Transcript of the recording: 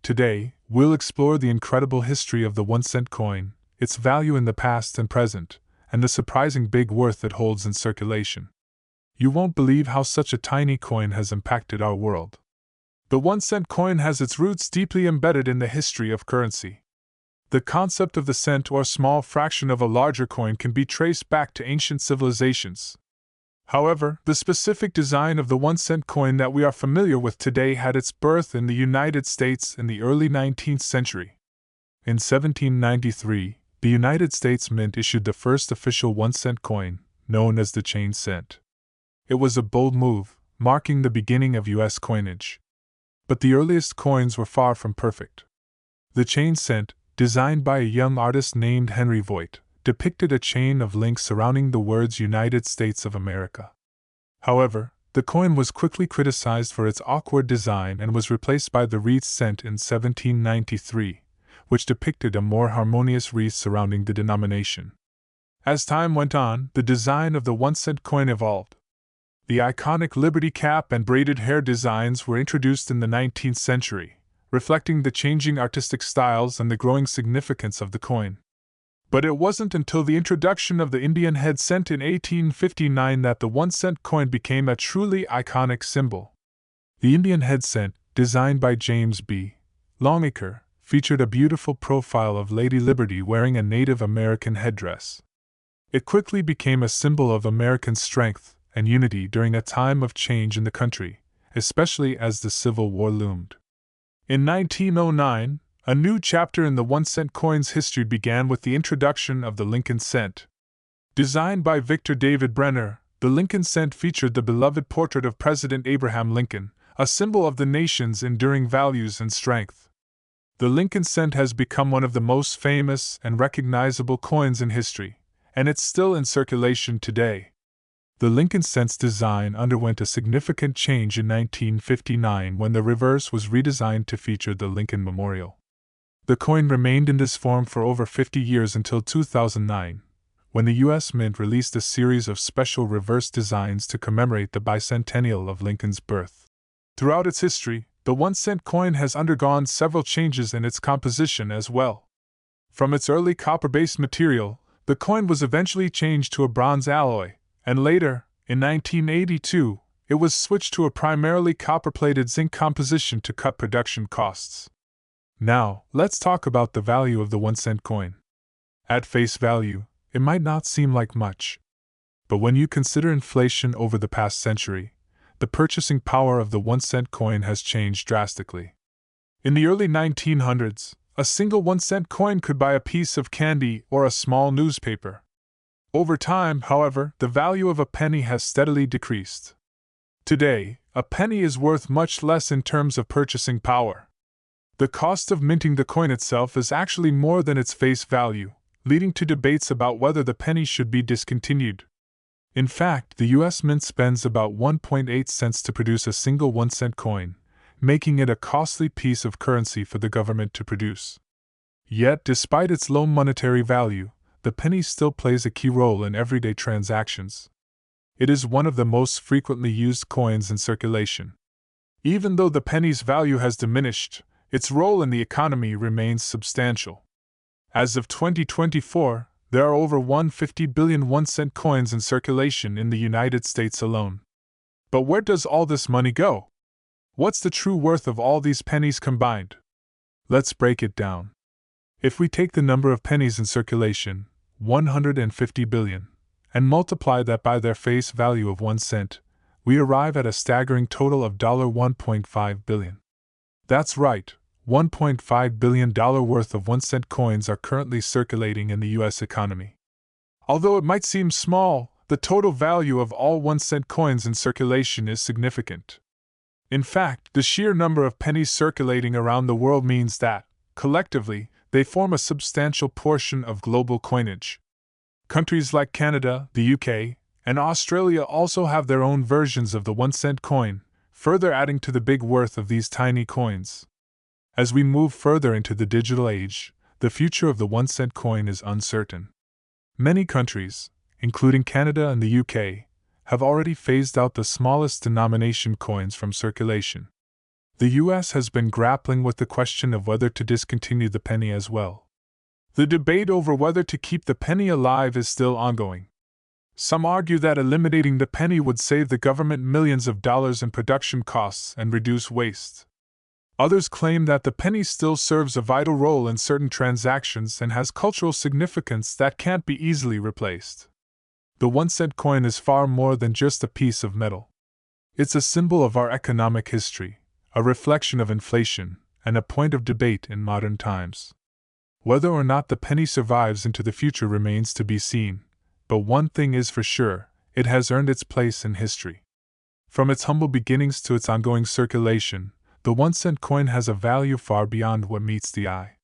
Today, we'll explore the incredible history of the 1-cent coin, its value in the past and present, and the surprising big worth it holds in circulation. You won't believe how such a tiny coin has impacted our world. The 1-cent coin has its roots deeply embedded in the history of currency. The concept of the cent or small fraction of a larger coin can be traced back to ancient civilizations. However, the specific design of the 1-cent coin that we are familiar with today had its birth in the United States in the early 19th century. In 1793, the United States Mint issued the first official 1-cent coin, known as the chain cent. It was a bold move, marking the beginning of U.S. coinage. But the earliest coins were far from perfect. The chain cent, designed by a young artist named Henry Voigt, depicted a chain of links surrounding the words United States of America. However, the coin was quickly criticized for its awkward design and was replaced by the wreath cent in 1793, which depicted a more harmonious wreath surrounding the denomination. As time went on, the design of the 1-cent coin evolved. The iconic Liberty cap and braided hair designs were introduced in the 19th century, reflecting the changing artistic styles and the growing significance of the coin. But it wasn't until the introduction of the Indian head cent in 1859 that the 1-cent coin became a truly iconic symbol. The Indian head cent, designed by James B. Longacre, featured a beautiful profile of Lady Liberty wearing a Native American headdress. It quickly became a symbol of American strength and unity during a time of change in the country, especially as the Civil War loomed. In 1909, a new chapter in the 1-cent coin's history began with the introduction of the Lincoln cent. Designed by Victor David Brenner, the Lincoln cent featured the beloved portrait of President Abraham Lincoln, a symbol of the nation's enduring values and strength. The Lincoln cent has become one of the most famous and recognizable coins in history, and it's still in circulation today. The Lincoln cent's design underwent a significant change in 1959 when the reverse was redesigned to feature the Lincoln Memorial. The coin remained in this form for over 50 years until 2009, when the U.S. Mint released a series of special reverse designs to commemorate the bicentennial of Lincoln's birth. Throughout its history, the 1-cent coin has undergone several changes in its composition as well. From its early copper-based material, the coin was eventually changed to a bronze alloy, and later, in 1982, it was switched to a primarily copper-plated zinc composition to cut production costs. Now, let's talk about the value of the 1-cent coin. At face value, it might not seem like much. But when you consider inflation over the past century, the purchasing power of the 1-cent coin has changed drastically. In the early 1900s, a single 1-cent coin could buy a piece of candy or a small newspaper. Over time, however, the value of a penny has steadily decreased. Today, a penny is worth much less in terms of purchasing power. The cost of minting the coin itself is actually more than its face value, leading to debates about whether the penny should be discontinued. In fact, the U.S. Mint spends about 1.8 cents to produce a single 1-cent coin, making it a costly piece of currency for the government to produce. Yet, despite its low monetary value, the penny still plays a key role in everyday transactions. It is one of the most frequently used coins in circulation. Even though the penny's value has diminished, its role in the economy remains substantial. As of 2024, there are over 150 billion 1-cent coins in circulation in the United States alone. But where does all this money go? What's the true worth of all these pennies combined? Let's break it down. If we take the number of pennies in circulation, 150 billion, and multiply that by their face value of 1 cent, we arrive at a staggering total of $1.5 billion. That's right, $1.5 billion worth of 1-cent coins are currently circulating in the U.S. economy. Although it might seem small, the total value of all 1-cent coins in circulation is significant. In fact, the sheer number of pennies circulating around the world means that, collectively, they form a substantial portion of global coinage. Countries like Canada, the UK, and Australia also have their own versions of the 1-cent coin, further adding to the big worth of these tiny coins. As we move further into the digital age, the future of the 1-cent coin is uncertain. Many countries, including Canada and the UK, have already phased out the smallest denomination coins from circulation. The U.S. has been grappling with the question of whether to discontinue the penny as well. The debate over whether to keep the penny alive is still ongoing. Some argue that eliminating the penny would save the government millions of dollars in production costs and reduce waste. Others claim that the penny still serves a vital role in certain transactions and has cultural significance that can't be easily replaced. The 1-cent coin is far more than just a piece of metal. It's a symbol of our economic history, a reflection of inflation, and a point of debate in modern times. Whether or not the penny survives into the future remains to be seen, but one thing is for sure, it has earned its place in history. From its humble beginnings to its ongoing circulation, the 1-cent coin has a value far beyond what meets the eye.